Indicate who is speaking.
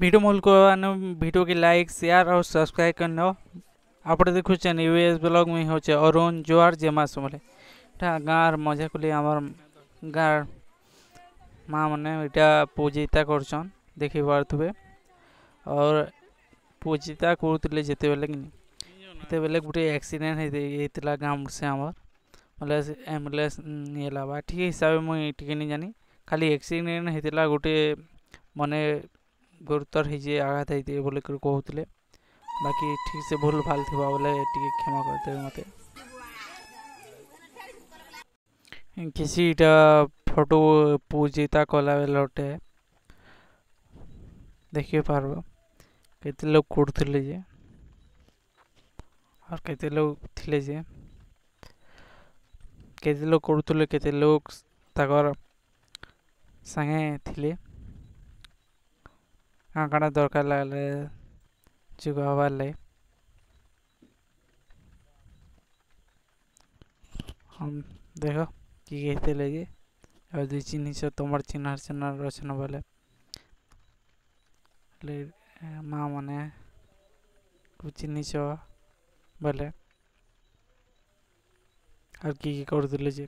Speaker 1: Video मूल को video की लाइक शेयर और सब्सक्राइब करना। आप देखुन यूएस ब्लॉग में होचे अरुण जोहार जेमा समले गाँव मजा कली आम गाँव माँ मैंने इटा पूजिता करछन देखी पारे। और पूजिता करुले जिते बेले कि बेले गोटे एक्सीडेंट होता गाँव से आमर मतलब एम्बुलेंस नहीं ठीक हिसाब से मुझे नहीं जानी खाली एक्सीडेंट होता गोटे माने गुरुतर हो आघात होते बोले कहते बाकी ठीक से भूल भाल थी बोले क्षमा करते मत किसी फोटो पूजिता कला बेले गोटे देखिए पार्ब केते लोग करुले जे और केते लोग थिले जे केते लोग करुले केते लोग ताकर संगे थिले काଣା दरकार लगले जुग हबार लगे हम देख कि कहते लगे और दुई चिन्ह तुम चिन्ह चिन्ह रचना बोले माँ मैंने चिन्ह बोले और कि करुले